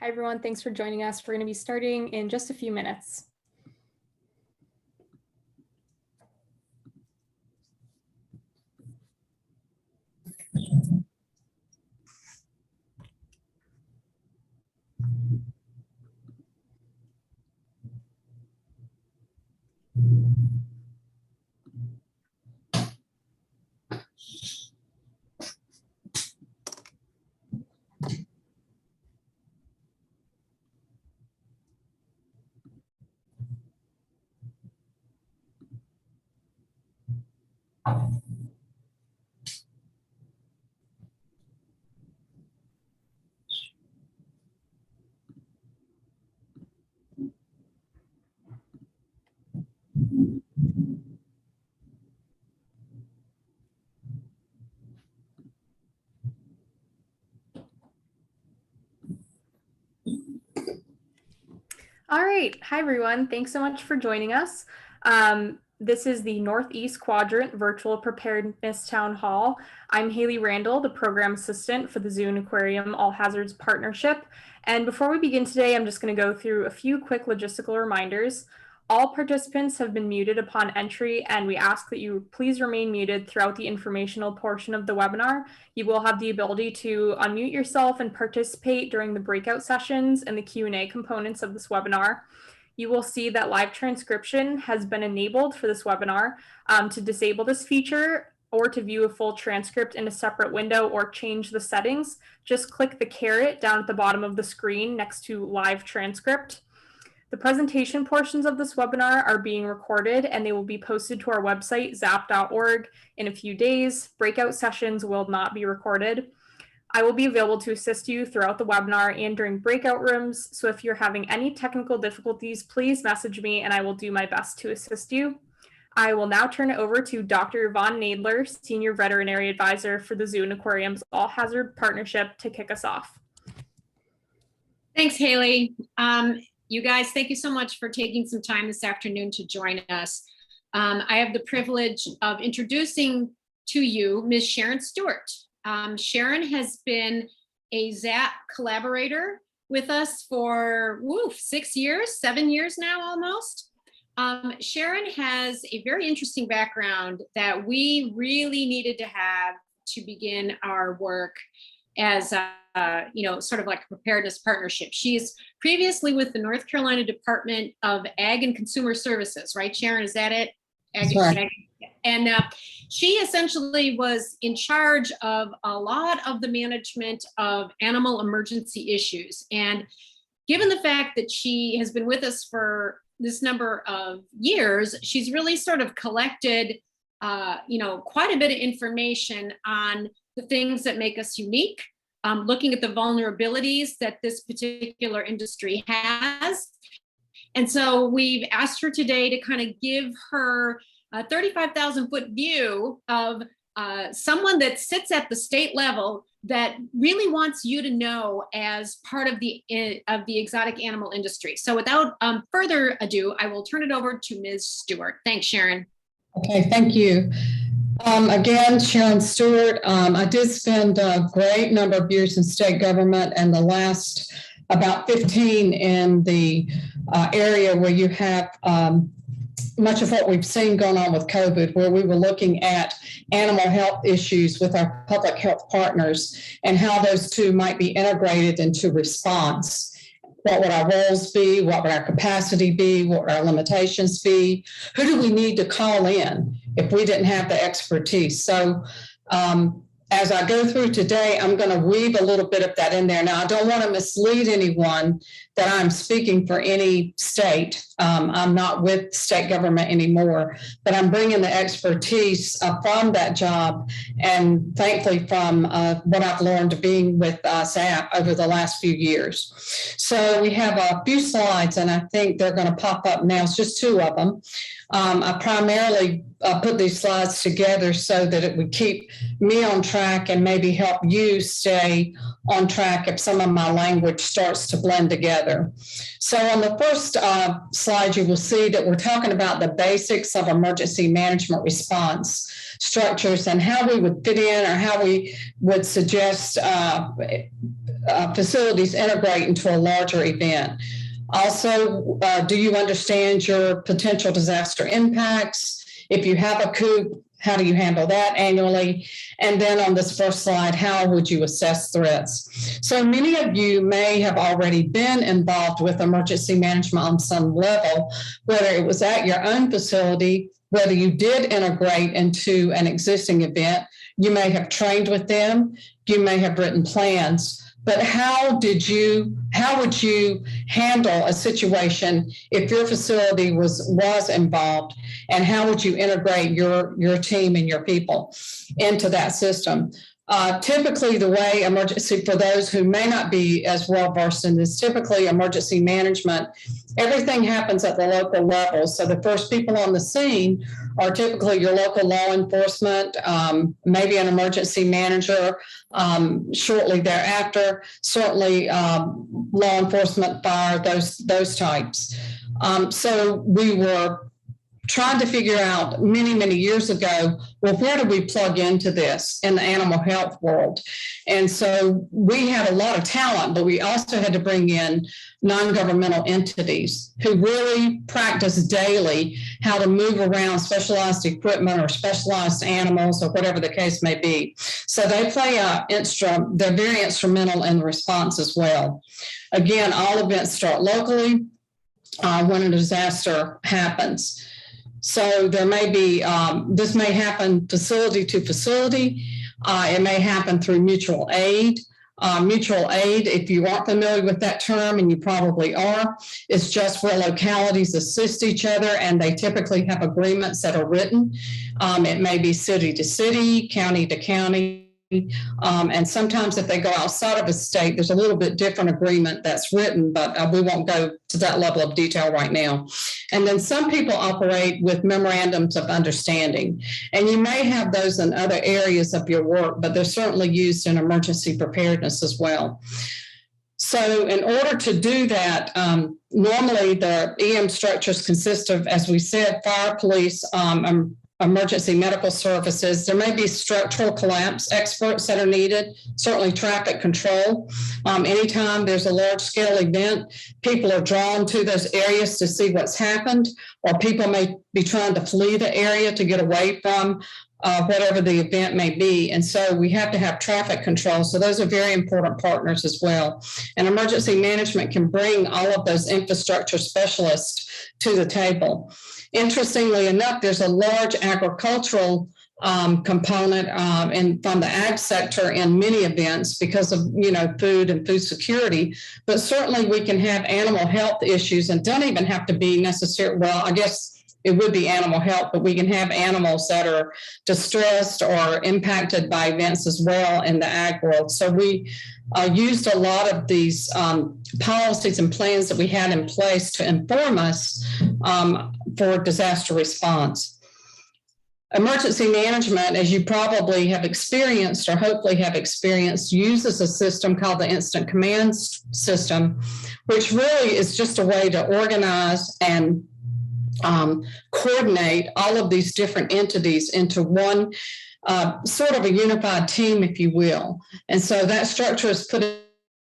Hi, everyone. Thanks for joining us. We're going to be starting in just a few minutes. All right. Hi, everyone. Thanks so much for joining us. This is the Northeast Quadrant Virtual Preparedness Town Hall. I'm Haley Randall, the Program Assistant for the ZOON Aquarium All Hazards Partnership. And before we begin today, I'm just going to go through a few quick logistical reminders. All participants have been muted upon entry, and we ask that you please remain muted throughout the informational portion of the webinar. You will have the ability to unmute yourself and participate during the breakout sessions and the Q&A components of this webinar. You will see that live transcription has been enabled for this webinar. To disable this feature or to view a full transcript in a separate window or change the settings, just click the caret down at the bottom of the screen next to live transcript. The presentation portions of this webinar are being recorded and they will be posted to our website, zahp.org, in a few days. Breakout sessions will not be recorded. I will be available to assist you throughout the webinar and during breakout rooms. So if you're having any technical difficulties, please message me and I will do my best to assist you. I will now turn it over to Dr. Yvonne Nadler, Senior Veterinary Advisor for the ZOON Aquariums All Hazard Partnership, to kick us off. Thanks, Haley. You guys, thank you so much for taking some time this afternoon to join us. I have the privilege of introducing to you Ms. Sharron Stewart. Sharron has been a ZAHP collaborator with us for 7 years now almost. Sharron has a very interesting background that we really needed to have to begin our work as sort of like a preparedness partnership. She's previously with the North Carolina Department of Ag and Consumer Services, right, Sharron? Is that it? Ag. And she essentially was in charge of a lot of the management of animal emergency issues. And given the fact that she has been with us for this number of years, she's really sort of collected, quite a bit of information on the things that make us unique, looking at the vulnerabilities that this particular industry has. And so we've asked her today to kind of give her a 35,000 foot view of someone that sits at the state level that really wants you to know as part of the exotic animal industry. So without further ado, I will turn it over to Ms. Stewart. Thanks, Sharron. Okay, thank you. Again, Sharron Stewart. I did spend a great number of years in state government and the last about 15 in the area where you have much of what we've seen going on with COVID, where we were looking at animal health issues with our public health partners and how those two might be integrated into response. What would our roles be? What would our capacity be? What would our limitations be? Who do we need to call in if we didn't have the expertise? So as I go through today, I'm going to weave a little bit of that in there. Now, I don't want to mislead anyone that I'm speaking for any state. I'm not with state government anymore, but I'm bringing the expertise from that job and thankfully from what I've learned being with ZAHP over the last few years. So we have a few slides and I think they're going to pop up now. It's just two of them. I primarily put these slides together so that it would keep me on track and maybe help you stay on track if some of my language starts to blend together. So on the first slide, you will see that we're talking about the basics of emergency management response. structures and how we would fit in or how we would suggest facilities integrate into a larger event. Also, do you understand your potential disaster impacts? If you have a coup, how do you handle that annually? And then on this first slide, how would you assess threats? So many of you may have already been involved with emergency management on some level, whether it was at your own facility, whether you did integrate into an existing event, you may have trained with them, you may have written plans. But how would you handle a situation if your facility was involved, and how would you integrate your team and your people into that system? Typically, the way emergency, for those who may not be as well versed in this, typically emergency management, everything happens at the local level. So the first people on the scene are typically your local law enforcement, maybe an emergency manager shortly thereafter, certainly law enforcement, fire, those types. So we were trying to figure out many years ago, well, where do we plug into this in the animal health world? And so we had a lot of talent, but we also had to bring in non-governmental entities who really practice daily how to move around specialized equipment or specialized animals or whatever the case may be. So they play they're very instrumental in the response as well. Again, all events start locally when a disaster happens. So there may be, this may happen facility to facility. It may happen through mutual aid. Mutual aid, if you aren't familiar with that term, and you probably are, is just where localities assist each other, and they typically have agreements that are written. It may be city to city, county to county. And sometimes if they go outside of a state, there's a little bit different agreement that's written, but we won't go to that level of detail right now. And then some people operate with memorandums of understanding. And you may have those in other areas of your work, but they're certainly used in emergency preparedness as well. So in order to do that, normally the EM structures consist of, as we said, fire, police, emergency medical services. There may be structural collapse experts that are needed, certainly traffic control. Anytime there's a large scale event, people are drawn to those areas to see what's happened, or people may be trying to flee the area to get away from whatever the event may be. And so we have to have traffic control. So those are very important partners as well. And emergency management can bring all of those infrastructure specialists to the table. Interestingly enough, there's a large agricultural component from the ag sector in many events because of food and food security. But certainly we can have animal health issues, and don't even have to be necessary. Well, I guess it would be animal health, but we can have animals that are distressed or impacted by events as well in the ag world. So we used a lot of these policies and plans that we had in place to inform us for disaster response. Emergency management, as you probably have experienced or hopefully have experienced, uses a system called the Instant Command System, which really is just a way to organize and coordinate all of these different entities into one sort of a unified team, if you will. And so that structure is put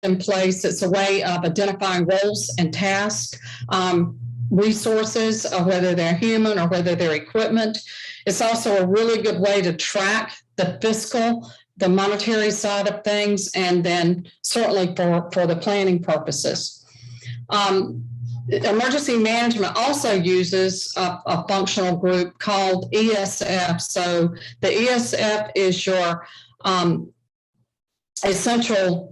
in place. It's a way of identifying roles and tasks, resources, whether they're human or whether they're equipment. It's also a really good way to track the fiscal, the monetary side of things, and then certainly for the planning purposes. Emergency management also uses a functional group called ESF. So the ESF is your essential,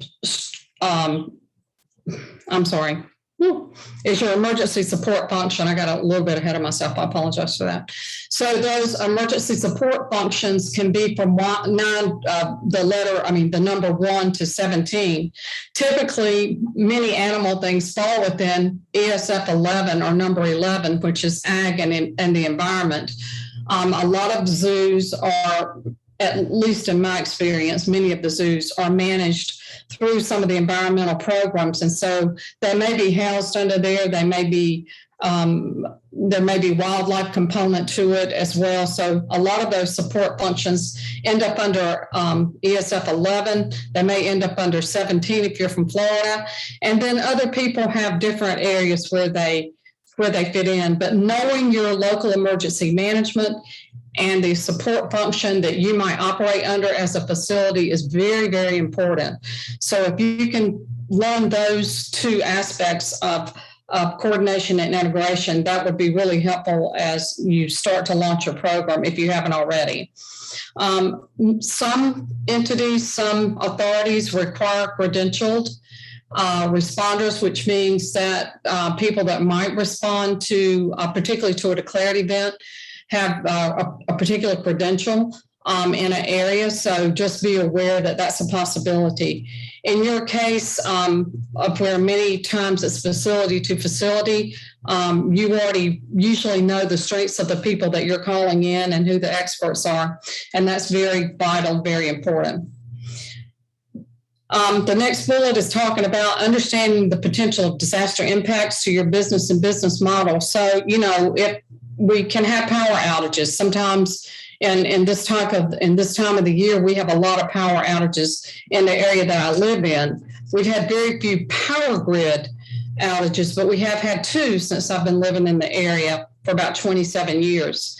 is your emergency support function. I got a little bit ahead of myself. I apologize for that. So those emergency support functions can be from the number 1 to 17. Typically, many animal things fall within ESF 11 or number 11, which is ag and the environment. A lot of zoos are, at least in my experience, many of the zoos are managed through some of the environmental programs. And so they may be housed under there. They may be there may be wildlife component to it as well. So a lot of those support functions end up under ESF 11. They may end up under 17 if you're from Florida. And then other people have different areas where they fit in. But knowing your local emergency management and the support function that you might operate under as a facility is very, very important. So if you can learn those two aspects of coordination and integration, that would be really helpful as you start to launch your program if you haven't already. Some entities, some authorities require credentialed responders, which means that people that might respond to, particularly to a declared event, have a particular credential in an area. So just be aware that that's a possibility. In your case, of where many times it's facility to facility, you already usually know the strengths of the people that you're calling in and who the experts are. And that's very vital, very important. The next bullet is talking about understanding the potential of disaster impacts to your business and business model. So, you know, if we can have power outages sometimes. In this time of the year, we have a lot of power outages in the area that I live in. We've had very few power grid outages, but we have had 2 since I've been living in the area for about 27 years.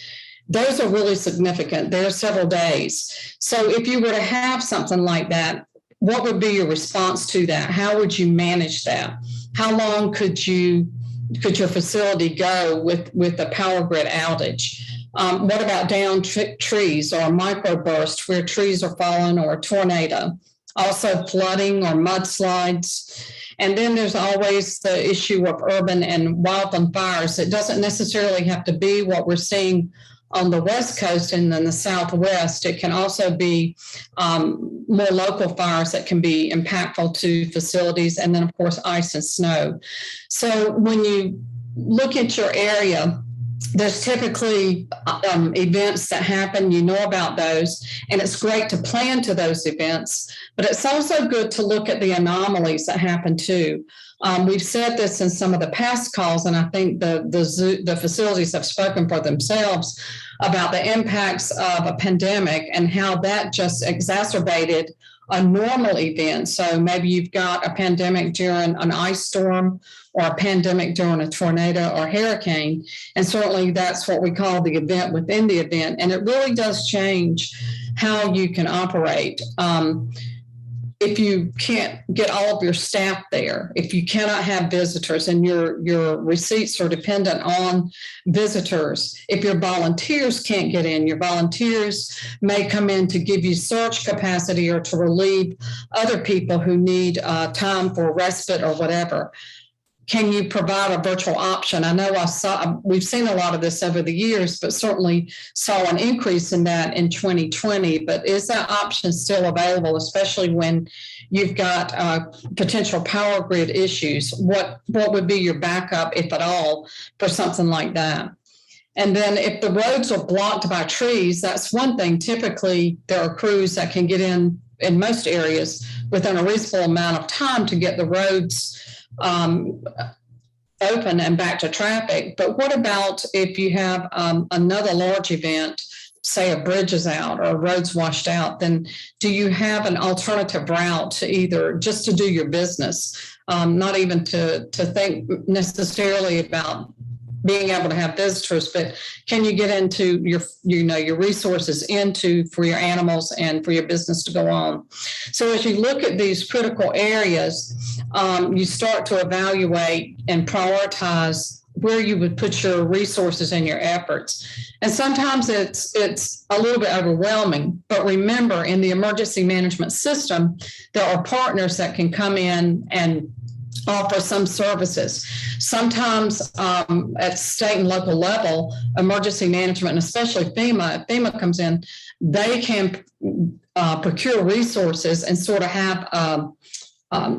Those are really significant. They're several days. So if you were to have something like that, what would be your response to that? How would you manage that? How long could your facility go with a power grid outage? What about down trees or a microburst where trees are falling, or a tornado? Also flooding or mudslides. And then there's always the issue of urban and wildland fires. It doesn't necessarily have to be what we're seeing on the West Coast and then the Southwest. It can also be more local fires that can be impactful to facilities. And then, of course, ice and snow. So when you look at your area, there's typically events that happen, you know about those, and it's great to plan to those events, but it's also good to look at the anomalies that happen too. We've said this in some of the past calls, and I think the facilities have spoken for themselves about the impacts of a pandemic and how that just exacerbated a normal event. So maybe you've got a pandemic during an ice storm or a pandemic during a tornado or hurricane. And certainly that's what we call the event within the event. And it really does change how you can operate. If you can't get all of your staff there, if you cannot have visitors and your receipts are dependent on visitors, if your volunteers can't get in, your volunteers may come in to give you surge capacity or to relieve other people who need time for respite or whatever. Can you provide a virtual option? I know we've seen a lot of this over the years, but certainly saw an increase in that in 2020. But is that option still available, especially when you've got potential power grid issues? What would be your backup, if at all, for something like that? And then if the roads are blocked by trees, that's one thing. Typically, there are crews that can get in most areas within a reasonable amount of time to get the roads open and back to traffic. But what about if you have another large event, say a bridge is out or a road's washed out? Then do you have an alternative route to either just to do your business, not even to think necessarily about being able to have visitors, but can you get into your resources for your animals and for your business to go on? So as you look at these critical areas, you start to evaluate and prioritize where you would put your resources and your efforts. And sometimes it's a little bit overwhelming, but remember, in the emergency management system, there are partners that can come in and offer some services. Sometimes at state and local level, emergency management, and especially FEMA, if FEMA comes in, they can procure resources and sort of have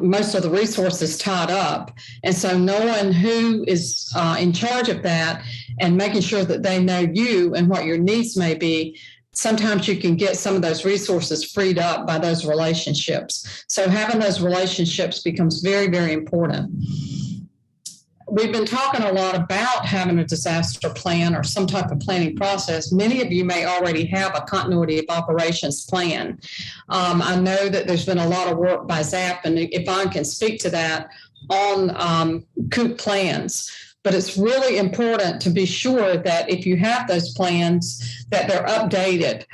most of the resources tied up. And so knowing who is in charge of that and making sure that they know you and what your needs may be sometimes you can get some of those resources freed up by those relationships. So having those relationships becomes very, very important. We've been talking a lot about having a disaster plan or some type of planning process. Many of you may already have a continuity of operations plan. I know that there's been a lot of work by ZAHP, and Yvonne can speak to that on COOP plans. But it's really important to be sure that if you have those plans, that they're updated.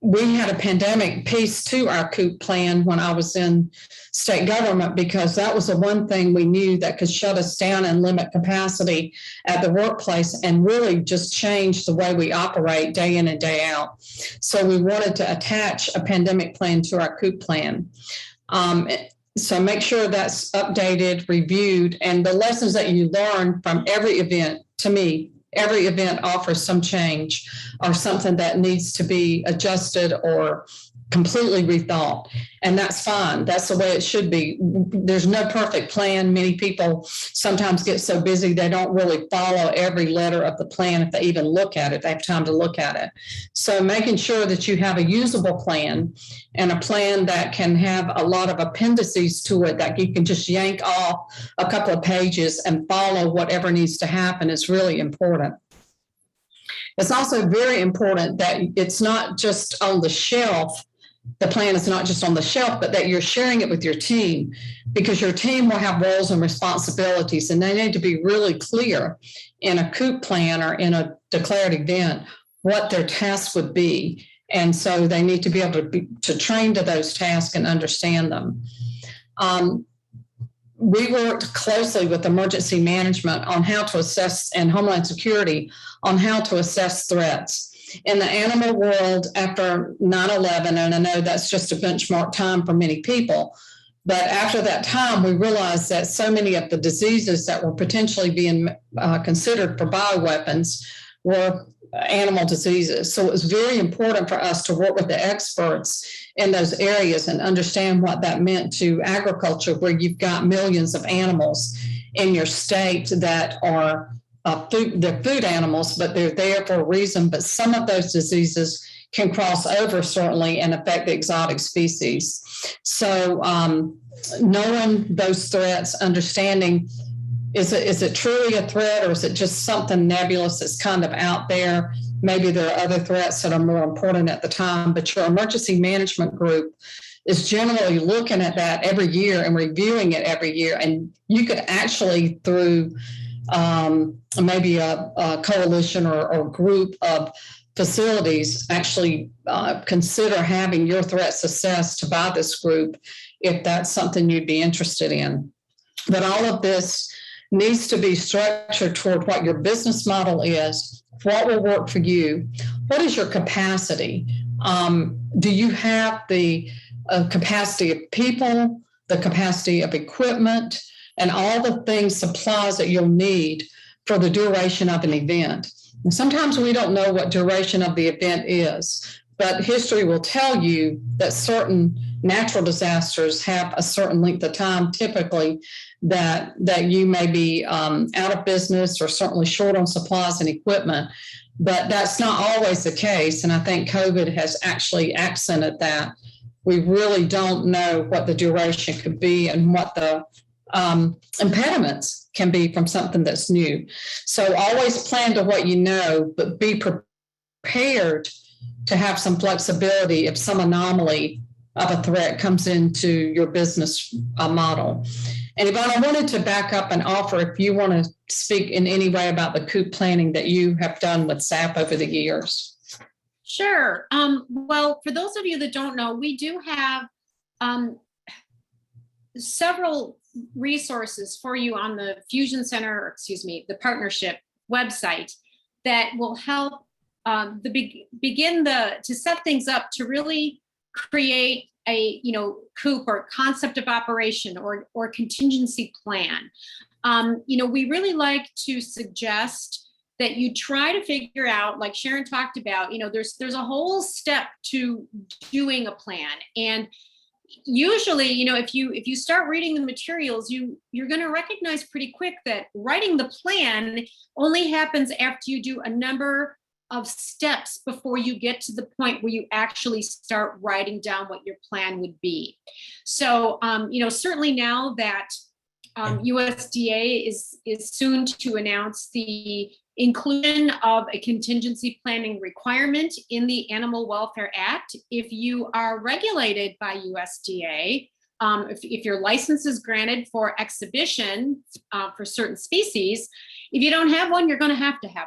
We had a pandemic piece to our COOP plan when I was in state government, because that was the one thing we knew that could shut us down and limit capacity at the workplace and really just change the way we operate day in and day out. So we wanted to attach a pandemic plan to our COOP plan. So make sure that's updated, reviewed, and the lessons that you learn from every event, to me, every event offers some change or something that needs to be adjusted or completely rethought. And that's fine. That's the way it should be. There's no perfect plan. Many people sometimes get so busy they don't really follow every letter of the plan. If they even look at it, they have time to look at it. So making sure that you have a usable plan and a plan that can have a lot of appendices to it that you can just yank off a couple of pages and follow whatever needs to happen is really important. It's also very important that it's not just on the shelf. The plan is not just on the shelf, but that you're sharing it with your team, because your team will have roles and responsibilities, and they need to be really clear in a COOP plan or in a declared event what their tasks would be. And so they need to be able to train to those tasks and understand them. We worked closely with emergency management on how to assess, and Homeland Security on how to assess threats. In the animal world after 9/11, and I know that's just a benchmark time for many people, but after that time, we realized that so many of the diseases that were potentially being considered for bioweapons were animal diseases. So it was very important for us to work with the experts in those areas and understand what that meant to agriculture, where you've got millions of animals in your state that are they're food animals, but they're there for a reason. But some of those diseases can cross over, certainly, and affect the exotic species. So knowing those threats, understanding, is it truly a threat, or is it just something nebulous that's kind of out there? Maybe there are other threats that are more important at the time, but your emergency management group is generally looking at that every year and reviewing it every year. And you could actually, through maybe a coalition or group of facilities, actually consider having your threats assessed by this group if that's something you'd be interested in. But all of this needs to be structured toward what your business model is, what will work for you, what is your capacity. Do you have the capacity of people, the capacity of equipment, and all the things, supplies that you'll need for the duration of an event? And sometimes we don't know what duration of the event is, but history will tell you that certain natural disasters have a certain length of time, typically, that you may be out of business or certainly short on supplies and equipment. But that's not always the case. And I think COVID has actually accented that. We really don't know what the duration could be and what the impediments can be from something that's new. So always plan to what you know, but be prepared to have some flexibility if some anomaly of a threat comes into your business model. And Yvonne, I wanted to back up and offer, if you want to speak in any way about the COOP planning that you have done with ZAHP over the years. Sure. Well, for those of you that don't know, we do have several resources for you on the Fusion Center, or excuse me, the partnership website that will help begin to set things up to really create a COOP or concept of operation or contingency plan. We really like to suggest that you try to figure out, like Sharron talked about, there's a whole step to doing a plan. And usually, if you start reading the materials, you're going to recognize pretty quick that writing the plan only happens after you do a number of steps before you get to the point where you actually start writing down what your plan would be. So, certainly now that USDA is soon to announce the inclusion of a contingency planning requirement in the Animal Welfare Act. If you are regulated by USDA, if your license is granted for exhibition for certain species, if you don't have one, you're going to have one.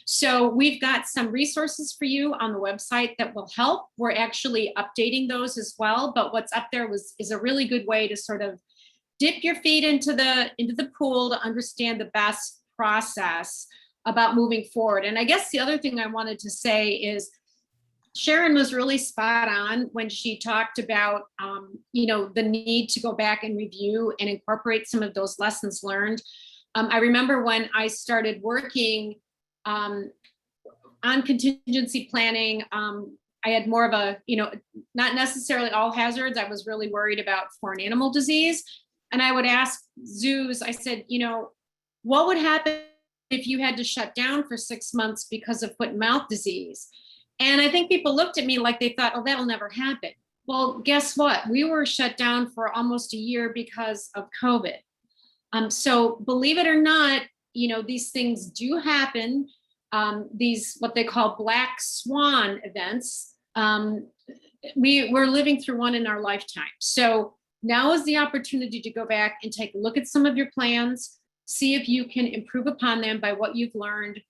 So we've got some resources for you on the website that will help. We're actually updating those as well, but what's up there is a really good way to sort of dip your feet into the pool to understand the best process about moving forward. And I guess the other thing I wanted to say is Sharron was really spot on when she talked about, the need to go back and review and incorporate some of those lessons learned. I remember when I started working on contingency planning, I had more of a, not necessarily all hazards. I was really worried about foreign animal disease. And I would ask zoos, I said, what would happen if you had to shut down for 6 months because of foot and mouth disease? And I think people looked at me like they thought, oh, that'll never happen. Well, guess what? We were shut down for almost a year because of COVID. So believe it or not, these things do happen. These, what they call black swan events, we're living through one in our lifetime. So now is the opportunity to go back and take a look at some of your plans, see if you can improve upon them by what you've learned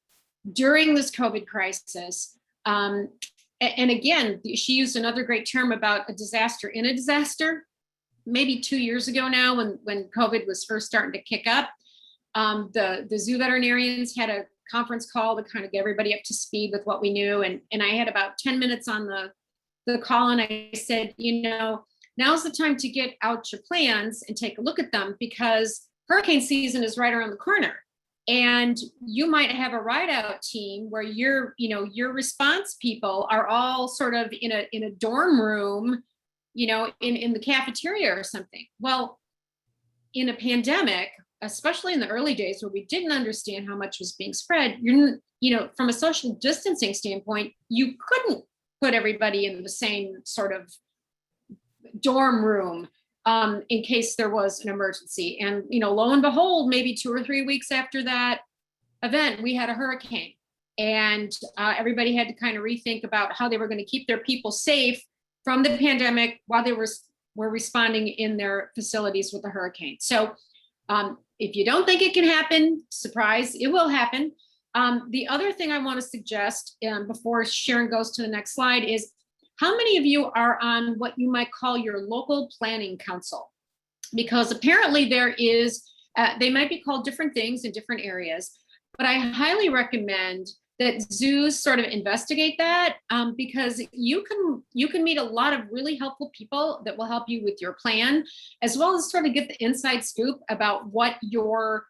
during this COVID crisis. And again, she used another great term about a disaster in a disaster. Maybe 2 years ago now, when COVID was first starting to kick up, the zoo veterinarians had a conference call to kind of get everybody up to speed with what we knew. And I had about 10 minutes on the call, and I said, now's the time to get out your plans and take a look at them, because hurricane season is right around the corner. And you might have a ride out team where your response people are all sort of in a dorm room, in the cafeteria or something. Well, in a pandemic, especially in the early days where we didn't understand how much was being spread, from a social distancing standpoint, you couldn't put everybody in the same sort of dorm room in case there was an emergency. And, lo and behold, maybe 2 or 3 weeks after that event, we had a hurricane, and everybody had to kind of rethink about how they were going to keep their people safe from the pandemic while they were responding in their facilities with the hurricane. So if you don't think it can happen, surprise, it will happen. The other thing I want to suggest before Sharron goes to the next slide is, how many of you are on what you might call your local planning council? Because apparently there is, they might be called different things in different areas, but I highly recommend that zoos sort of investigate that, because you can meet a lot of really helpful people that will help you with your plan, as well as sort of get the inside scoop about what your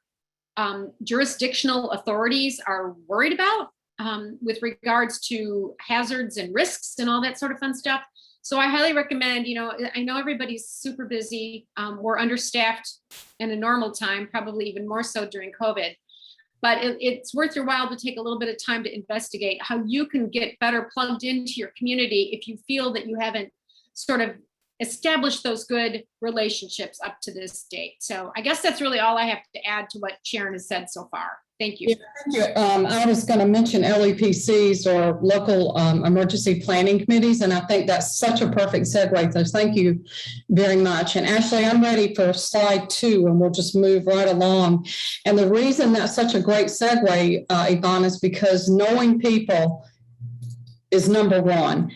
jurisdictional authorities are worried about with regards to hazards and risks and all that sort of fun stuff. So I highly recommend, I know everybody's super busy. We're understaffed in a normal time, probably even more so during COVID. But it's worth your while to take a little bit of time to investigate how you can get better plugged into your community if you feel that you haven't sort of established those good relationships up to this date. So I guess that's really all I have to add to what Sharron has said so far. Thank you. Yeah, thank you. I was going to mention LEPCs, or local emergency planning committees, and I think that's such a perfect segue. So thank you very much. And Ashley, I'm ready for slide 2, and we'll just move right along. And the reason that's such a great segue, Yvonne, is because knowing people is number one.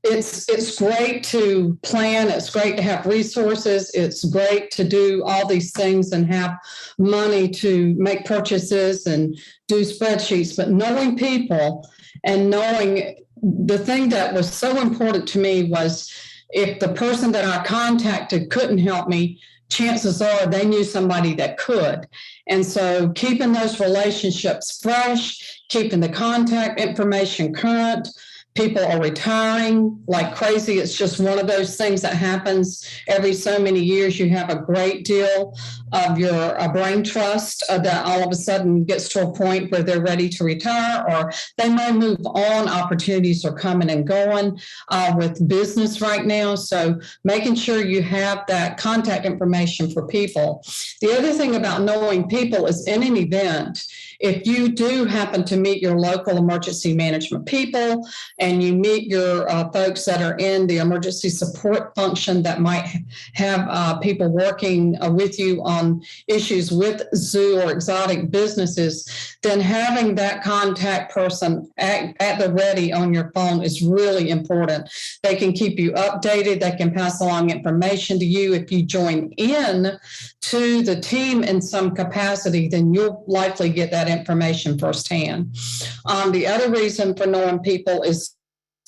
It's great to plan. It's great to have resources. It's great to do all these things and have money to make purchases and do spreadsheets. But knowing people and knowing, the thing that was so important to me was, if the person that I contacted couldn't help me, chances are they knew somebody that could. And so keeping those relationships fresh, keeping the contact information current, People are retiring like crazy. It's just one of those things that happens every so many years. You have a great deal of your brain trust that all of a sudden gets to a point where they're ready to retire, or they may move on. Opportunities are coming and going with business right now. So making sure you have that contact information for people. The other thing about knowing people is in an event, if you do happen to meet your local emergency management people and you meet your folks that are in the emergency support function that might have people working with you on issues with zoo or exotic businesses, then having that contact person at the ready on your phone is really important. They can keep you updated. They can pass along information to you. If you join in to the team in some capacity, then you'll likely get that information firsthand. The other reason for knowing people is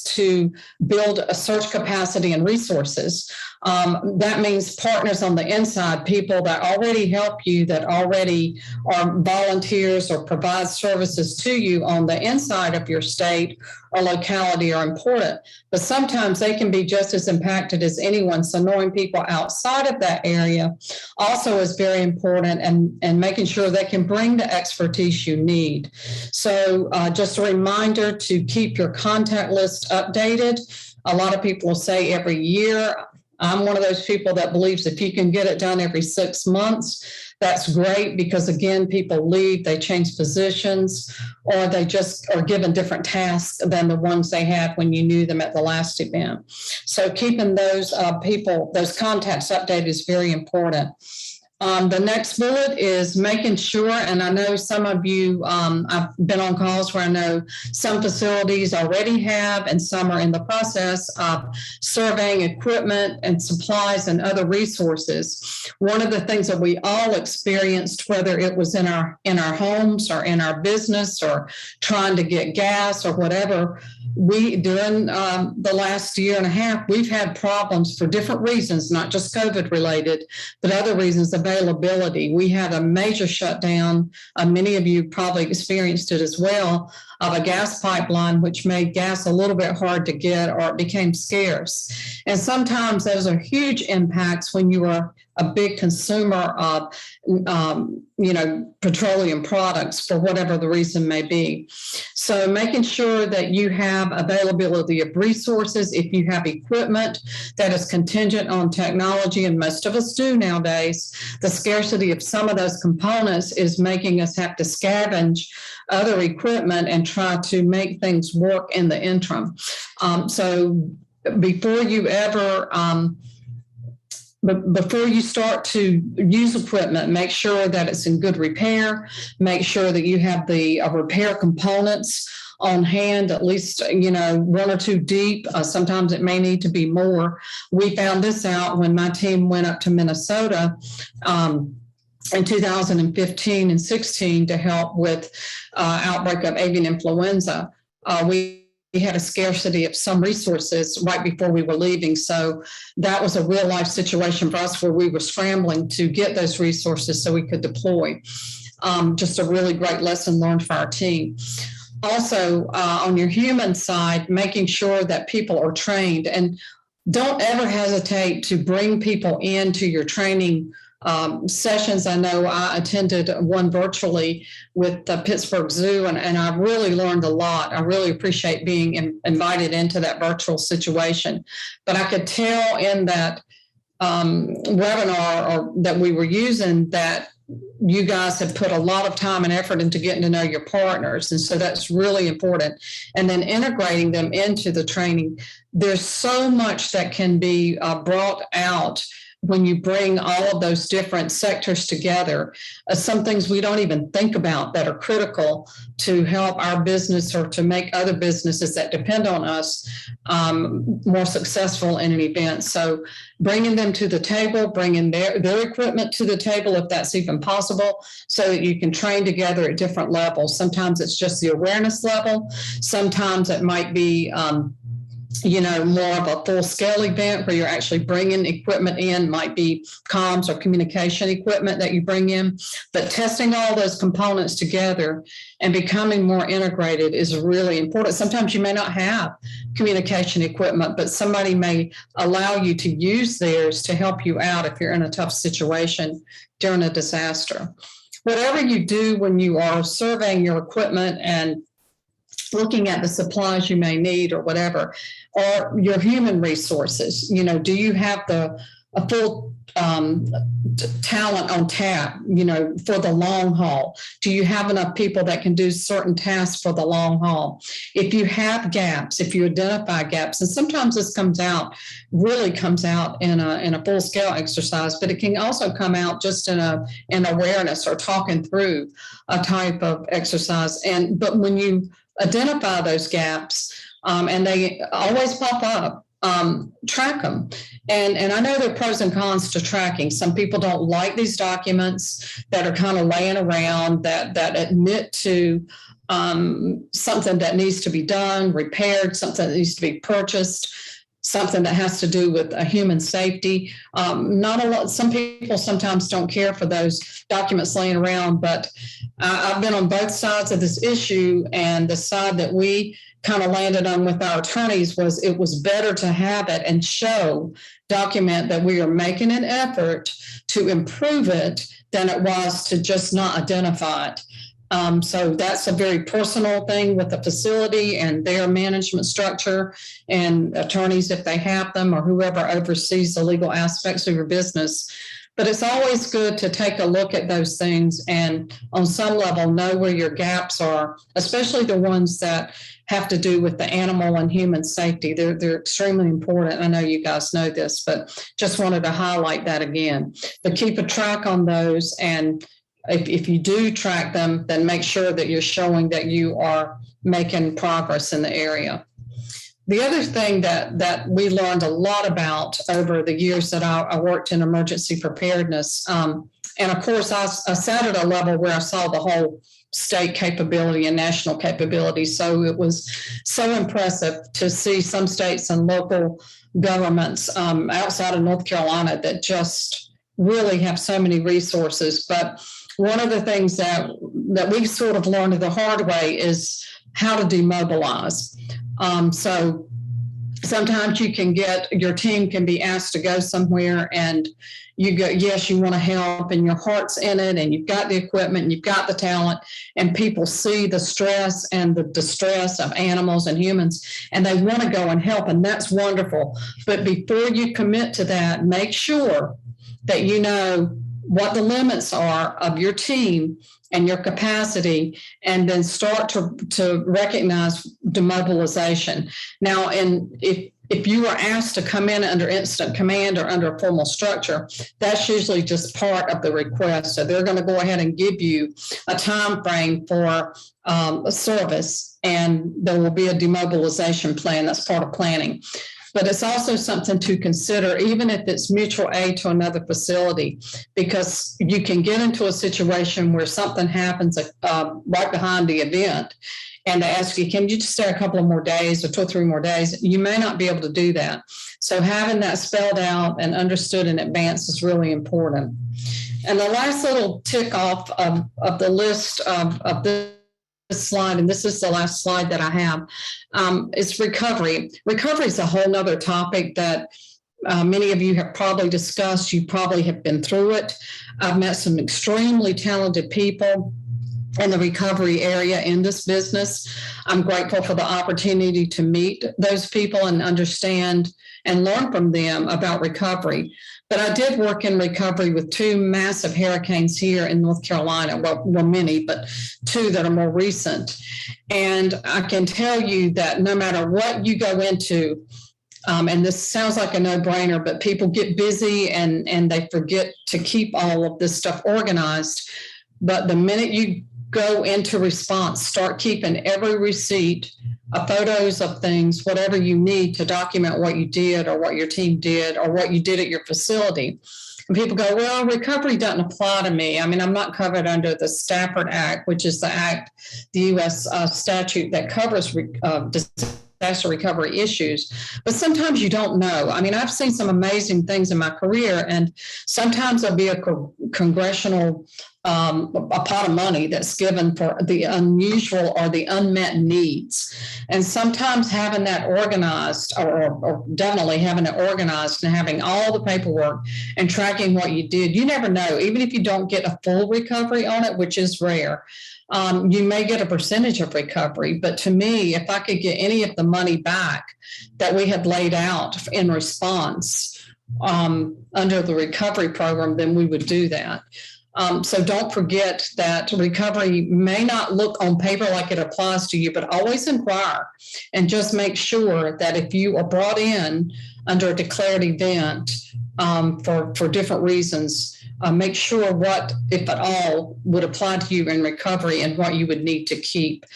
to build a search capacity and resources. That means partners on the inside, people that already help you, that already are volunteers or provide services to you on the inside of your state or locality are important. But sometimes they can be just as impacted as anyone. So knowing people outside of that area also is very important, and making sure they can bring the expertise you need. So just a reminder to keep your contact list updated. A lot of people will say every year. I'm one of those people that believes if you can get it done every 6 months, that's great, because again, people leave, they change positions, or they just are given different tasks than the ones they had when you knew them at the last event. So keeping those people, those contacts updated is very important. The next bullet is making sure, and I know some of you, I've been on calls where I know some facilities already have, and some are in the process of surveying equipment and supplies and other resources. One of the things that we all experienced, whether it was in our homes or in our business or trying to get gas or whatever, during the last year and a half, we've had problems for different reasons, not just COVID related, but other reasons. Availability. We had a major shutdown. Many of you probably experienced it as well, of a gas pipeline, which made gas a little bit hard to get, or it became scarce. And sometimes those are huge impacts when you are a big consumer of, petroleum products for whatever the reason may be. So making sure that you have availability of resources. If you have equipment that is contingent on technology, and most of us do nowadays, the scarcity of some of those components is making us have to scavenge other equipment and try to make things work in the interim. So before you ever before you start to use equipment, make sure that it's in good repair. Make sure that you have the repair components on hand, at least, 1 or 2 deep. Sometimes it may need to be more. We found this out when my team went up to Minnesota in 2015 and 16 to help with outbreak of avian influenza. We had a scarcity of some resources right before we were leaving. So that was a real life situation for us, where we were scrambling to get those resources so we could deploy. Just a really great lesson learned for our team. Also, on your human side, making sure that people are trained, and don't ever hesitate to bring people into your training sessions. I know I attended one virtually with the Pittsburgh Zoo, and I really learned a lot. I really appreciate being invited into that virtual situation. But I could tell in that webinar that we were using that you guys have put a lot of time and effort into getting to know your partners. And so that's really important. And then integrating them into the training. There's so much that can be brought out when you bring all of those different sectors together. Some things we don't even think about that are critical to help our business or to make other businesses that depend on us more successful in an event. So bringing them to the table, bringing their equipment to the table, if that's even possible, so that you can train together at different levels. Sometimes it's just the awareness level. Sometimes it might be more of a full-scale event where you're actually bringing equipment in, might be comms or communication equipment that you bring in, but testing all those components together and becoming more integrated is really important. Sometimes you may not have communication equipment, but somebody may allow you to use theirs to help you out if you're in a tough situation during a disaster. Whatever you do when you are surveying your equipment and looking at the supplies you may need or whatever, or your human resources, do you have a full talent on tap, for the long haul? Do you have enough people that can do certain tasks for the long haul? If you have gaps, if you identify gaps, and sometimes this really comes out in a full scale exercise, but it can also come out just in awareness or talking through a type of exercise. But when you identify those gaps, and they always pop up, track them. And I know there are pros and cons to tracking. Some people don't like these documents that are kind of laying around that admit to something that needs to be done, repaired, something that needs to be purchased, something that has to do with human safety. Not a lot. Some people sometimes don't care for those documents laying around, but I've been on both sides of this issue, and the side that we kind of landed on with our attorneys was it was better to have it and document that we are making an effort to improve it than it was to just not identify it. So that's a very personal thing with the facility and their management structure and attorneys, if they have them, or whoever oversees the legal aspects of your business. But it's always good to take a look at those things and on some level know where your gaps are, especially the ones that have to do with the animal and human safety. They're extremely important. I know you guys know this, but just wanted to highlight that again. But keep a track on those, and if you do track them, then make sure that you're showing that you are making progress in the area. The other thing that we learned a lot about over the years that I worked in emergency preparedness, and of course I sat at a level where I saw the whole state capability and national capability. So it was so impressive to see some states and local governments outside of North Carolina that just really have so many resources. But one of the things that we sort of learned the hard way is how to demobilize. So sometimes your team can be asked to go somewhere and you go, yes, you want to help and your heart's in it and you've got the equipment and you've got the talent, and people see the stress and the distress of animals and humans and they want to go and help, and that's wonderful. But before you commit to that, make sure that you know what the limits are of your team and your capacity, and then start to recognize demobilization. Now, and if you are asked to come in under incident command or under a formal structure, that's usually just part of the request. So they're going to go ahead and give you a time frame for a service, and there will be a demobilization plan. That's part of planning. But it's also something to consider, even if it's mutual aid to another facility, because you can get into a situation where something happens right behind the event, and they ask you, can you just stay a couple of more days or 2 or 3 more days? You may not be able to do that. So having that spelled out and understood in advance is really important. And the last little tick off of the list of this slide, and this is the last slide that I have, is recovery. Recovery is a whole nother topic that many of you have probably discussed. You probably have been through it. I've met some extremely talented people in the recovery area in this business. I'm grateful for the opportunity to meet those people and understand and learn from them about recovery. But I did work in recovery with 2 massive hurricanes here in North Carolina. Well, many, but 2 that are more recent. And I can tell you that no matter what you go into, and this sounds like a no-brainer, but people get busy and they forget to keep all of this stuff organized. But the minute you go into response, start keeping every receipt, photos of things, whatever you need to document what you did or what your team did or what you did at your facility. And people go, well, recovery doesn't apply to me. I mean, I'm not covered under the Stafford Act, which is the U.S. statute that covers disaster disaster recovery issues, but sometimes you don't know. I mean, I've seen some amazing things in my career, and sometimes there'll be a congressional a pot of money that's given for the unusual or the unmet needs. And sometimes having that organized, or definitely having it organized and having all the paperwork and tracking what you did, you never know. Even if you don't get a full recovery on it, which is rare, you may get a percentage of recovery. But to me, if I could get any of the money back that we had laid out in response under the recovery program, then we would do that. So don't forget that recovery may not look on paper like it applies to you, but always inquire and just make sure that if you are brought in under a declared event for different reasons, make sure what, if at all, would apply to you in recovery and what you would need to keep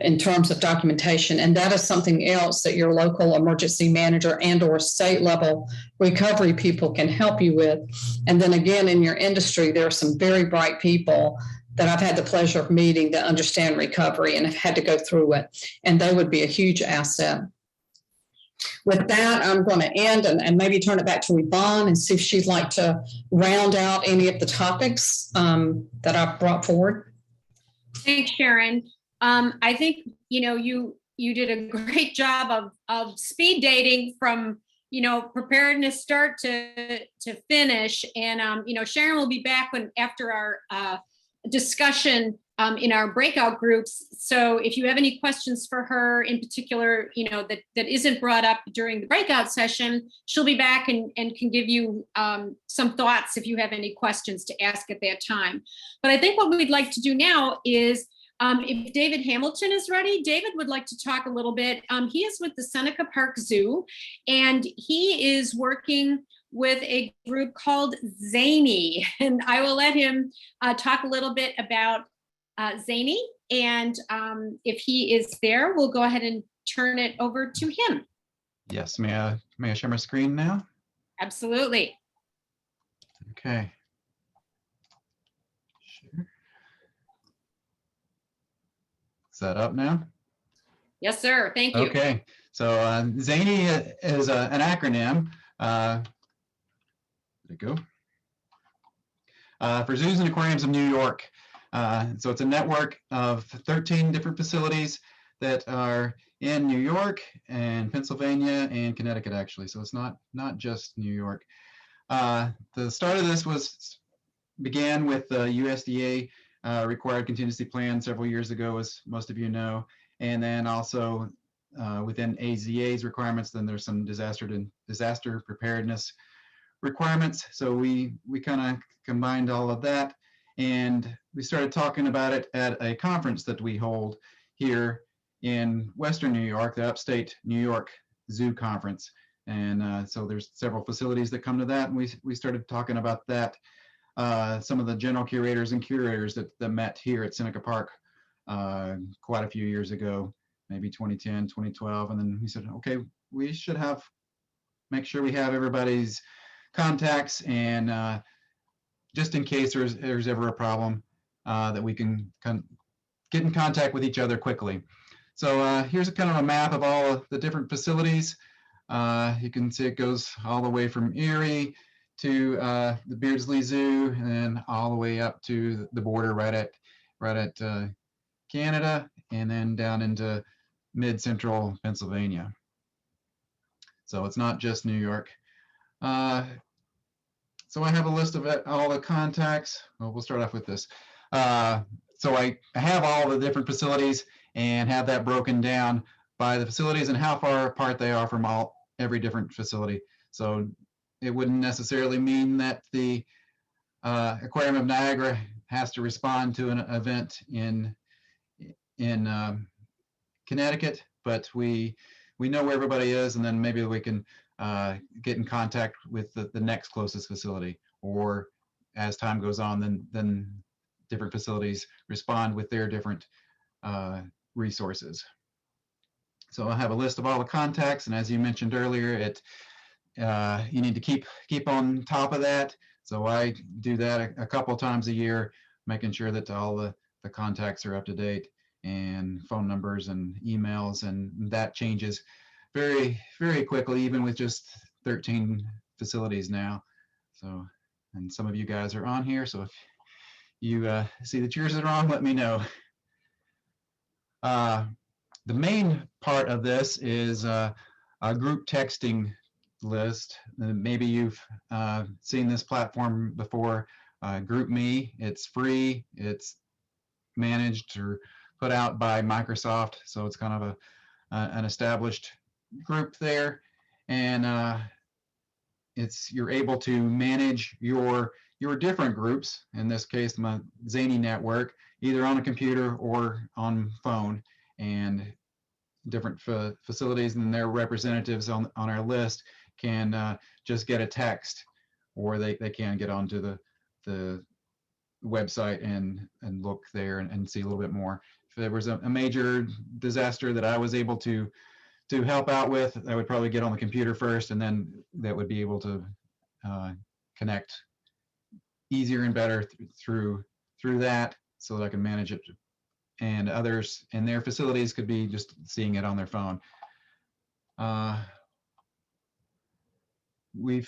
in terms of documentation. And that is something else that your local emergency manager and or state level recovery people can help you with. And then again, in your industry, there are some very bright people that I've had the pleasure of meeting that understand recovery and have had to go through it. And they would be a huge asset. With that, I'm going to end and maybe turn it back to Yvonne and see if she'd like to round out any of the topics that I've brought forward. Thanks, Sharron. I think, you did a great job of speed dating from, preparedness start to finish. And, Sharron will be back after our discussion in our breakout groups. So if you have any questions for her in particular, that isn't brought up during the breakout session, she'll be back and can give you some thoughts if you have any questions to ask at that time. But I think what we'd like to do now is, if David Hamilton is ready, David would like to talk a little bit. He is with the Seneca Park Zoo, and he is working with a group called ZANY. And I will let him talk a little bit about ZANY. And if he is there, we'll go ahead and turn it over to him. Yes, may I share my screen now? Absolutely. Okay. Sure. Is that up now? Yes, sir. Thank you. Okay. So ZANY is an acronym. There you go. For Zoos and Aquariums of New York. So it's a network of 13 different facilities that are in New York and Pennsylvania and Connecticut, actually. So it's not just New York. The start of this began with the USDA required contingency plan several years ago, as most of you know, and then also within AZA's requirements, then there's some disaster preparedness requirements. So we kind of combined all of that, and we started talking about it at a conference that we hold here in Western New York, the Upstate New York Zoo Conference. And so there's several facilities that come to that, and we started talking about that. Some of the general curators and curators that met here at Seneca Park quite a few years ago, maybe 2010, 2012. And then we said, okay, we should make sure we have everybody's contacts, and just in case there's ever a problem, that we can get in contact with each other quickly. So here's a kind of a map of all of the different facilities. You can see it goes all the way from Erie to the Beardsley Zoo, and then all the way up to the border right at Canada, and then down into mid-central Pennsylvania. So it's not just New York. So I have a list of all the contacts. Well, we'll start off with this. So I have all the different facilities and have that broken down by the facilities and how far apart they are from every different facility. So it wouldn't necessarily mean that the Aquarium of Niagara has to respond to an event in Connecticut, but we know where everybody is, and then maybe we can get in contact with the next closest facility, or as time goes on, then different facilities respond with their different resources. So I have a list of all the contacts, and as you mentioned earlier, you need to keep on top of that. So I do that a couple of times a year, making sure that all the contacts are up to date. and phone numbers and emails, and that changes very, very quickly, even with just 13 facilities now. So, and some of you guys are on here, so if you see that yours is wrong, let me know. The main part of this is a group texting list. Maybe you've seen this platform before. GroupMe, it's free, it's managed or put out by Microsoft, so it's kind of an established group there, and you're able to manage your different groups. In this case, my ZANY network, either on a computer or on phone, and different facilities and their representatives on our list can just get a text, or they can get onto the website and look there and see a little bit more. If there was a major disaster that I was able to help out with, I would probably get on the computer first, and then that would be able to connect easier and better through that, so that I can manage it. And others in their facilities could be just seeing it on their phone. It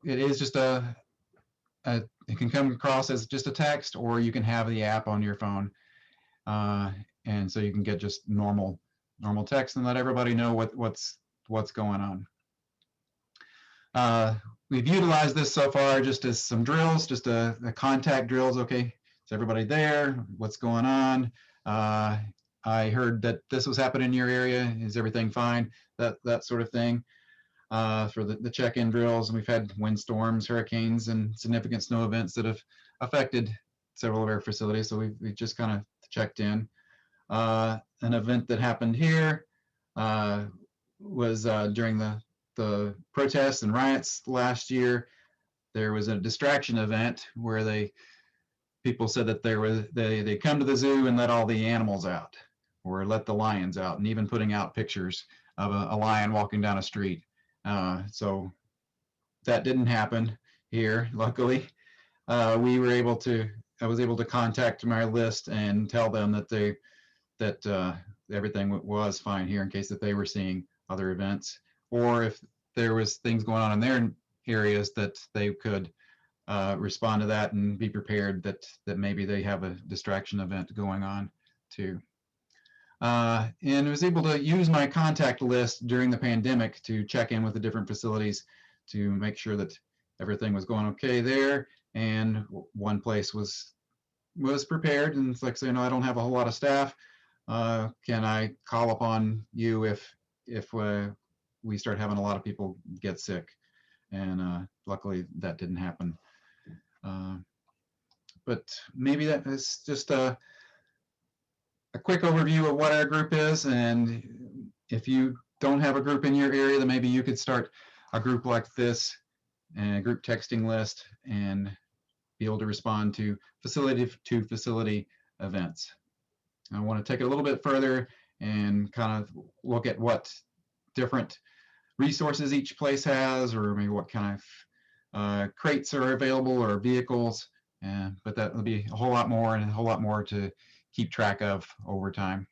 is just it can come across as just a text, or you can have the app on your phone. And so you can get just normal text and let everybody know what's going on. We've utilized this so far just as some drills, just a contact drills. Okay, is everybody there? What's going on? I heard that this was happening in your area. Is everything fine? That sort of thing. For the check-in drills, and we've had windstorms, hurricanes, and significant snow events that have affected several of our facilities. So we just kind of checked in. An event that happened here was during the protests and riots last year. There was a distraction event where people said that they come to the zoo and let all the animals out, or let the lions out, and even putting out pictures of a lion walking down a street. So that didn't happen here, luckily. I was able to contact my list and tell them that everything was fine here, in case that they were seeing other events, or if there was things going on in their areas, that they could respond to that and be prepared that maybe they have a distraction event going on too. And I was able to use my contact list during the pandemic to check in with the different facilities to make sure that everything was going okay there. And one place was prepared, and it's like saying, no, I don't have a whole lot of staff. Can I call upon you if we start having a lot of people get sick? And luckily that didn't happen. But maybe that is just a quick overview of what our group is. And if you don't have a group in your area, then maybe you could start a group like this, and a group texting list, and be able to respond to facility events. I want to take it a little bit further and kind of look at what different resources each place has, or maybe what kind of crates are available, or vehicles. But that will be a whole lot more, and a whole lot more to keep track of over time.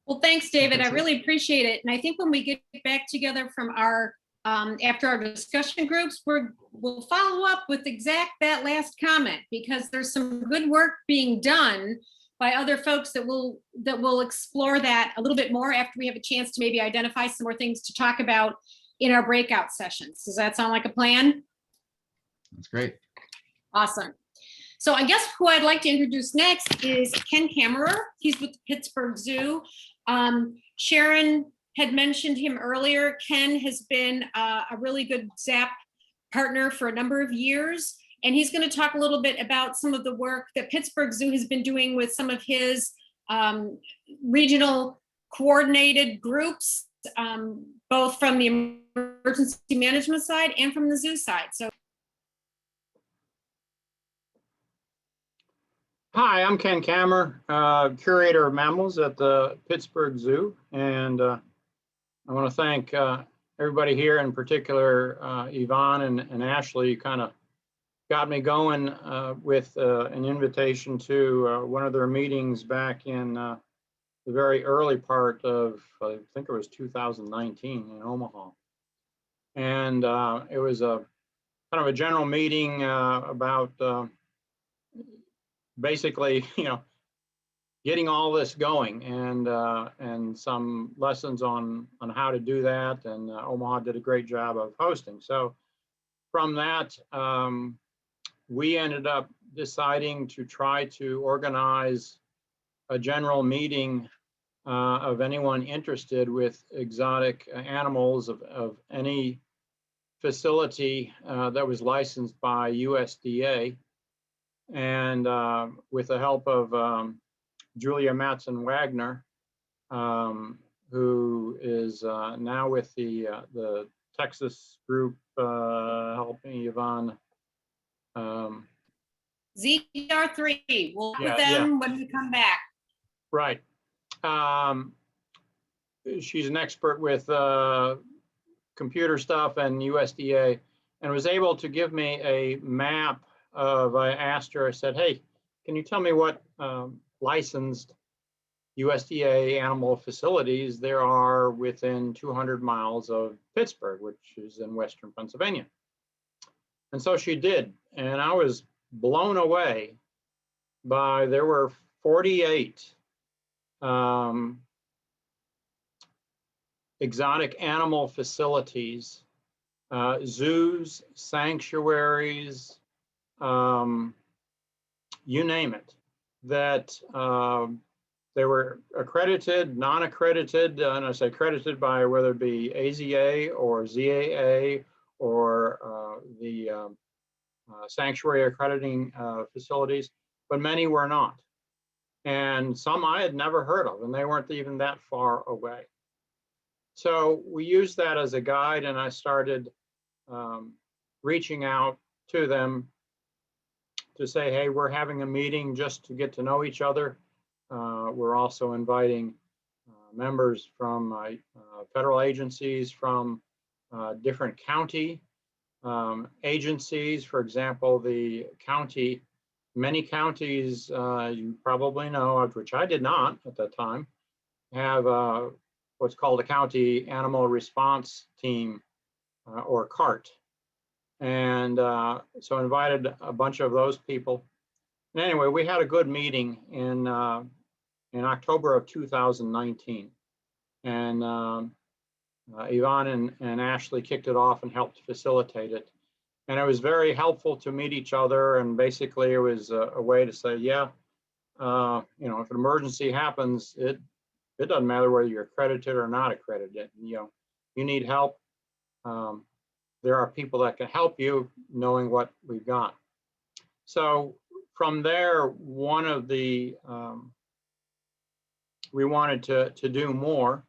Well, thanks, David. I really appreciate it. And I think when we get back together from our after our discussion groups, we'll follow up with that last comment, because there's some good work being done by other folks that will explore that a little bit more after we have a chance to maybe identify some more things to talk about in our breakout sessions. Does that sound like a plan? That's great. Awesome. So I guess who I'd like to introduce next is Ken Kaemmerer. He's with the Pittsburgh Zoo. Sharron had mentioned him earlier. Ken has been a really good ZAHP partner for a number of years, and he's going to talk a little bit about some of the work that Pittsburgh Zoo has been doing with some of his regional coordinated groups, both from the emergency management side and from the zoo side. So. Hi, I'm Ken Kaemmerer, Curator of Mammals at the Pittsburgh Zoo, and I want to thank everybody here, in particular Yvonne and Ashley. You kind of got me going with an invitation to one of their meetings back in the very early part of, I think it was 2019 in Omaha. And it was a kind of a general meeting about basically, getting all this going and some lessons on how to do that. And Omaha did a great job of hosting. So from that, we ended up deciding to try to organize a general meeting of anyone interested with exotic animals of any facility that was licensed by USDA. And with the help of Julia Matson-Wagner, who is now with the Texas group, help me, Yvonne. ZR3, we'll Yeah, put them when we come back. Right. She's an expert with computer stuff and USDA, and was able to give me a map of, I asked her, I said, hey, can you tell me what licensed USDA animal facilities there are within 200 miles of Pittsburgh, which is in Western Pennsylvania? And so she did, and I was blown away by, there were 48 exotic animal facilities, zoos, sanctuaries, you name it, that they were accredited, non-accredited, and I say accredited by whether it be AZA or ZAA or the sanctuary accrediting facilities, but many were not. And some I had never heard of, and they weren't even that far away. So we used that as a guide, and I started reaching out to them to say, hey, we're having a meeting just to get to know each other. We're also inviting members from federal agencies, from different county agencies. For example, the county, many counties you probably know, of which I did not at that time, have what's called a county animal response team, or CART. And so I invited a bunch of those people. And anyway, we had a good meeting in October of 2019. And Yvonne and Ashley kicked it off and helped facilitate it. And it was very helpful to meet each other. And basically it was a way to say, yeah, if an emergency happens, it doesn't matter whether you're accredited or not accredited. You need help. There are people that can help you, knowing what we've got. So from there, one of the, we wanted to do more.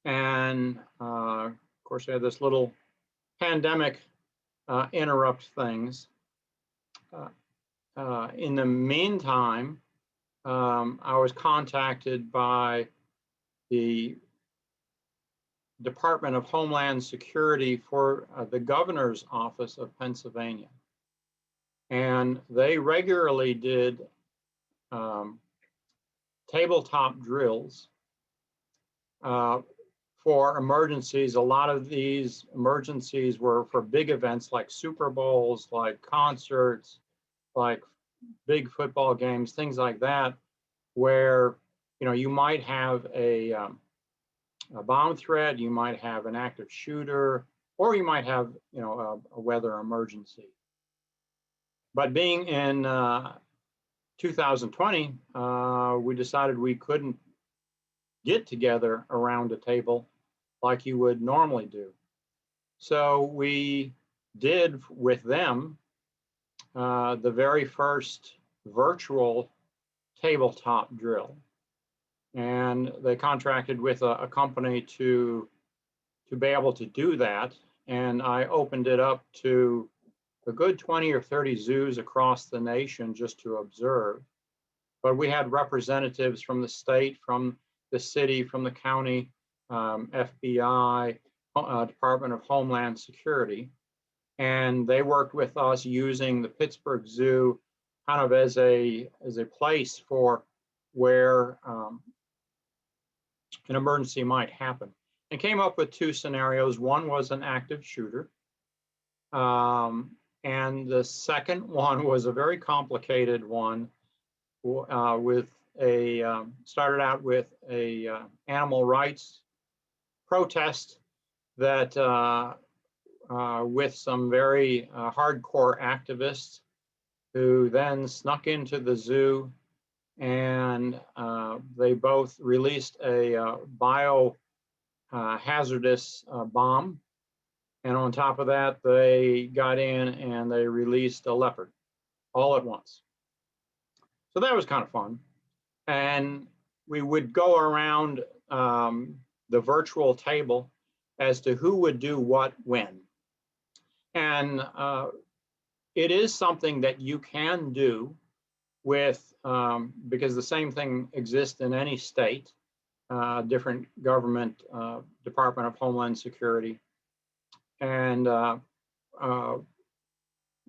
And of course, we had this little pandemic interrupt things. In the meantime, I was contacted by the Department of Homeland Security for the governor's office of Pennsylvania. And they regularly did tabletop drills for emergencies. A lot of these emergencies were for big events like Super Bowls, like concerts, like big football games, things like that, where you might have a bomb threat, you might have an active shooter, or you might have a weather emergency. But being in 2020, we decided we couldn't get together around a table like you would normally do. So we did with them the very first virtual tabletop drill. And they contracted with a company to be able to do that. And I opened it up to a good 20 or 30 zoos across the nation just to observe. But we had representatives from the state, from the city, from the county, FBI, Department of Homeland Security. And they worked with us using the Pittsburgh Zoo kind of as a place for where an emergency might happen, and came up with two scenarios. One was an active shooter, and the second one was a very complicated one with started out with a animal rights protest that with some very hardcore activists who then snuck into the zoo, and they both released a hazardous bomb. And on top of that, they got in and they released a leopard all at once. So that was kind of fun. And we would go around the virtual table as to who would do what when. And it is something that you can do with, because the same thing exists in any state, different government, Department of Homeland Security. And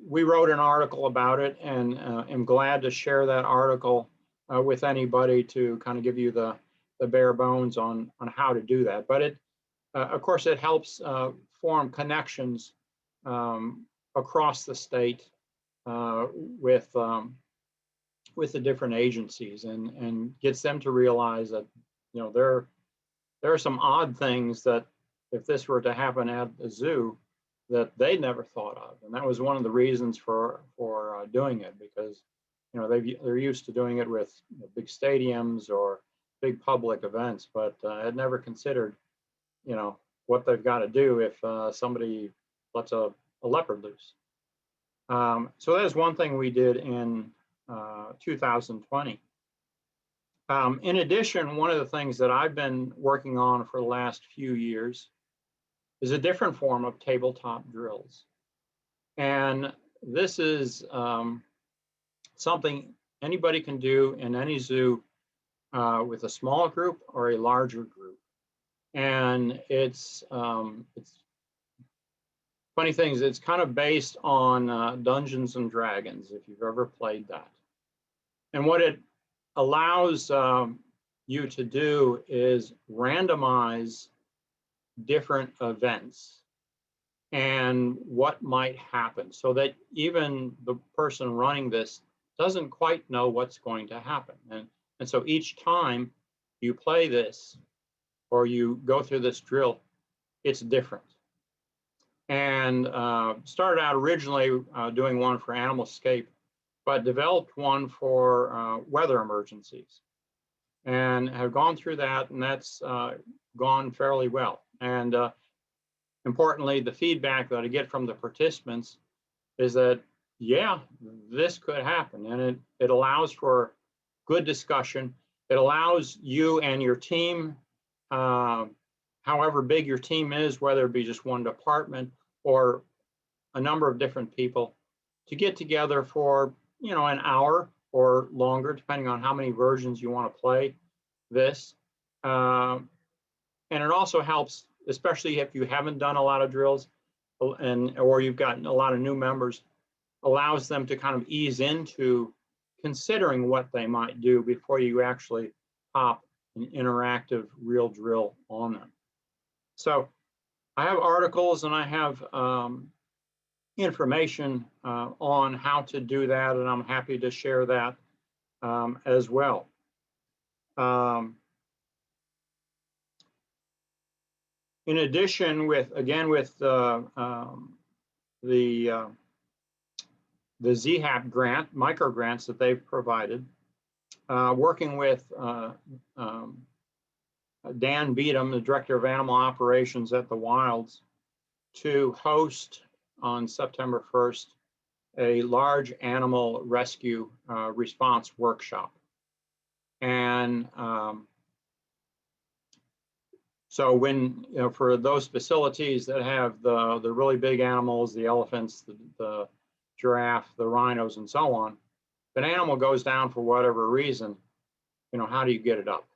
we wrote an article about it, and am glad to share that article with anybody to kind of give you the bare bones on how to do that. But it, of course, it helps form connections across the state with the different agencies, and gets them to realize that, you know, there are some odd things that if this were to happen at the zoo that they never thought of. And that was one of the reasons for doing it, because, you know, they're used to doing it with, you know, big stadiums or big public events, but had never considered, you know, what they've got to do if somebody lets a leopard loose. So that is one thing we did in 2020. In addition, one of the things that I've been working on for the last few years is a different form of tabletop drills. And this is something anybody can do in any zoo with a small group or a larger group. And it's funny things, it's kind of based on Dungeons and Dragons, if you've ever played that. And what it allows you to do is randomize different events and what might happen, so that even the person running this doesn't quite know what's going to happen. And so each time you play this or you go through this drill, it's different. And started out originally doing one for animal escape, but developed one for weather emergencies, and have gone through that, and that's gone fairly well. And importantly, the feedback that I get from the participants is that, yeah, this could happen. And it allows for good discussion. It allows you and your team, however big your team is, whether it be just one department or a number of different people, to get together for, you know, an hour or longer, depending on how many versions you want to play this. And it also helps, especially if you haven't done a lot of drills or you've gotten a lot of new members, allows them to kind of ease into considering what they might do before you actually pop an interactive real drill on them. So I have articles and I have information on how to do that, and I'm happy to share that as well. In addition, with the ZAHP grant, micro grants that they've provided, working with Dan Beadham, the Director of Animal Operations at the Wilds, to host on September 1st a large animal rescue response workshop. And so when, you know, for those facilities that have the really big animals, the elephants, the giraffe, the rhinos, and so on, if an animal goes down for whatever reason, you know, how do you get it up?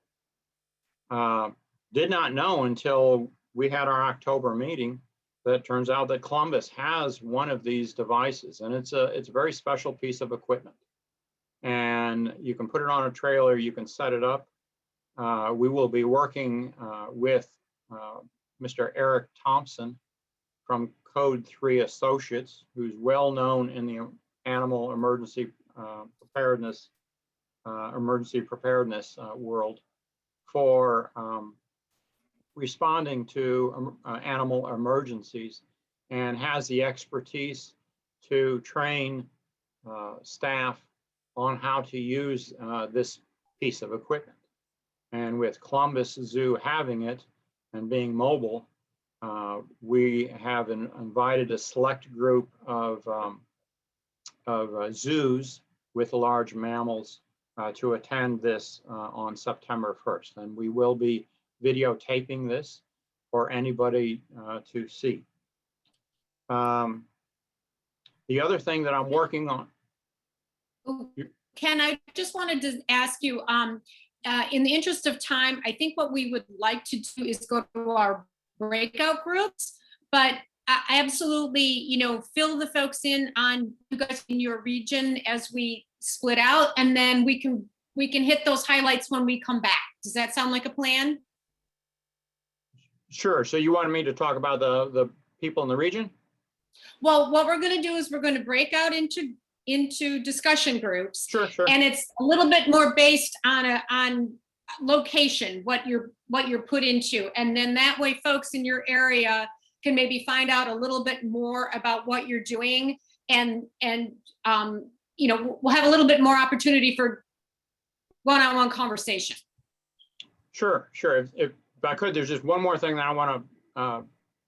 Did not know until we had our October meeting that turns out that Columbus has one of these devices, and it's a very special piece of equipment. And you can put it on a trailer, you can set it up. We will be working with Mr. Eric Thompson from Code 3 Associates, who's well known in the animal emergency preparedness world for responding to animal emergencies, and has the expertise to train staff on how to use this piece of equipment. And with Columbus Zoo having it and being mobile, we have invited a select group of zoos with large mammals to attend this on September 1st. And we will be videotaping this for anybody to see. The other thing that I'm working on. Ken, I just wanted to ask you, in the interest of time, I think what we would like to do is go to our breakout groups, but absolutely, you know, fill the folks in on you guys in your region as we split out, and then we can hit those highlights when we come back. Does that sound like a plan? Sure. So you wanted me to talk about the people in the region? Well, what we're going to do is we're going to break out into discussion groups. Sure. And it's a little bit more based on location, what you're put into, and then that way folks in your area can maybe find out a little bit more about what you're doing, and you know, we'll have a little bit more opportunity for one-on-one conversation. Sure. If I could, there's just one more thing that I want to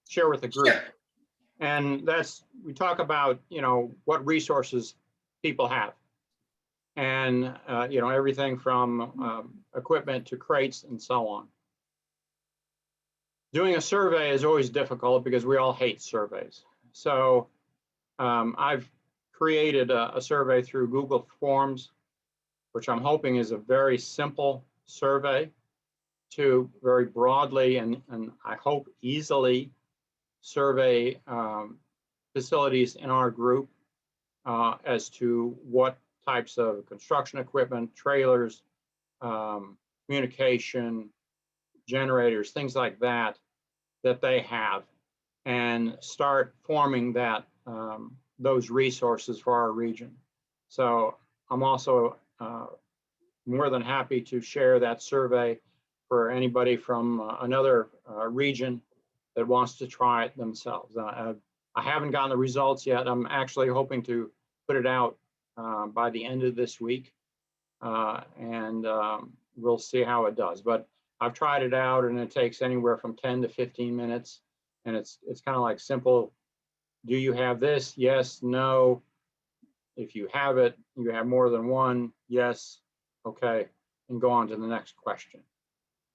share with the group. Sure. And that's, we talk about, you know, what resources people have. And, you know, everything from equipment to crates and so on. Doing a survey is always difficult because we all hate surveys. So I've created a survey through Google Forms, which I'm hoping is a very simple survey to very broadly and I hope easily survey facilities in our group as to what types of construction equipment, trailers, communication, generators, things like that, that they have, and start forming that those resources for our region. So I'm also more than happy to share that survey for anybody from another region that wants to try it themselves. I haven't gotten the results yet. I'm actually hoping to put it out by the end of this week, and we'll see how it does. But I've tried it out, and it takes anywhere from 10 to 15 minutes, and it's kind of like simple. Do you have this? Yes, no. If you have it, you have more than one. Yes, okay, and go on to the next question.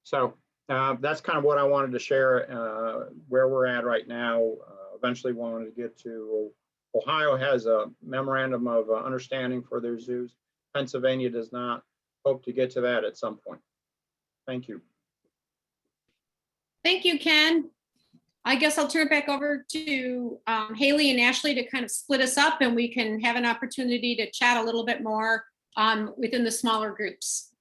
So that's kind of what I wanted to share where we're at right now. Eventually wanted to get to Ohio has a memorandum of understanding for their zoos. Pennsylvania does not. Hope to get to that at some point. Thank you. Thank you, Ken. I guess I'll turn it back over to Haley and Ashley to kind of split us up, and we can have an opportunity to chat a little bit more within the smaller groups.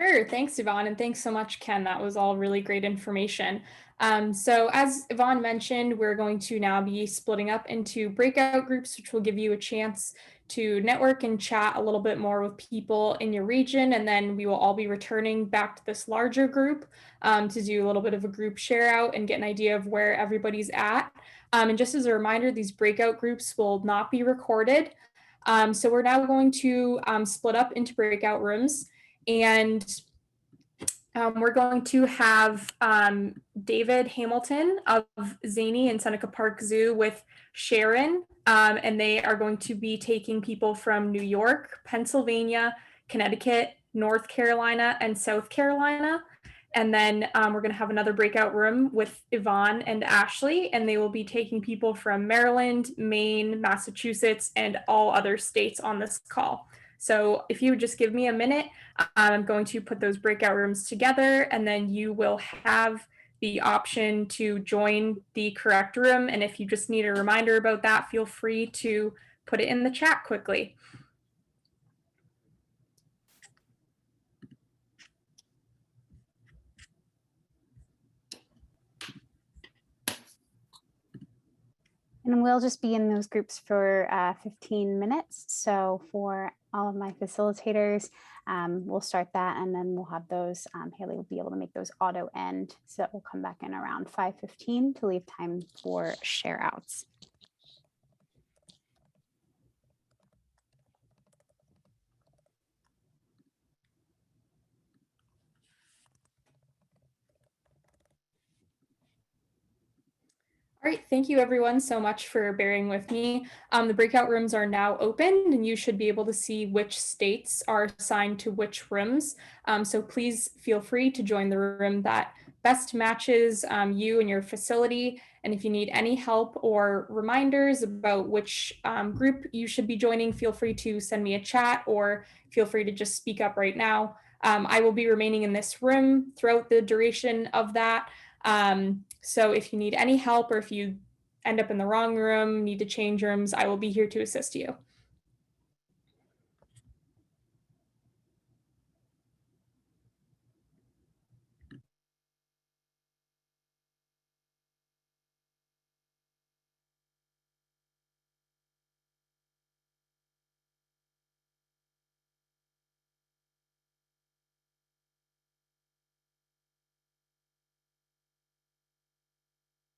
Sure, thanks Yvonne, and thanks so much, Ken. That was all really great information. So as Yvonne mentioned, we're going to now be splitting up into breakout groups, which will give you a chance to network and chat a little bit more with people in your region, and then we will all be returning back to this larger group to do a little bit of a group share out and get an idea of where everybody's at. And just as a reminder, these breakout groups will not be recorded. So we're now going to split up into breakout rooms, and we're going to have David Hamilton of ZANY and Seneca Park Zoo with Sharron, and they are going to be taking people from New York, Pennsylvania, Connecticut, North Carolina, and South Carolina. And then we're going to have another breakout room with Yvonne and Ashley, and they will be taking people from Maryland, Maine, Massachusetts, and all other states on this call. So if you would just give me a minute, I'm going to put those breakout rooms together, and then you will have the option to join the correct room. And if you just need a reminder about that, feel free to put it in the chat quickly. And we'll just be in those groups for 15 minutes. So for all of my facilitators, we'll start that and then we'll have those, Haley will be able to make those auto end. So that will come back in around 5:15 to leave time for share outs. All right, thank you everyone so much for bearing with me. The breakout rooms are now open and you should be able to see which states are assigned to which rooms. So please feel free to join the room that best matches you and your facility. And if you need any help or reminders about which group you should be joining, feel free to send me a chat or feel free to just speak up right now. I will be remaining in this room throughout the duration of that. So if you need any help or if you end up in the wrong room, need to change rooms, I will be here to assist you.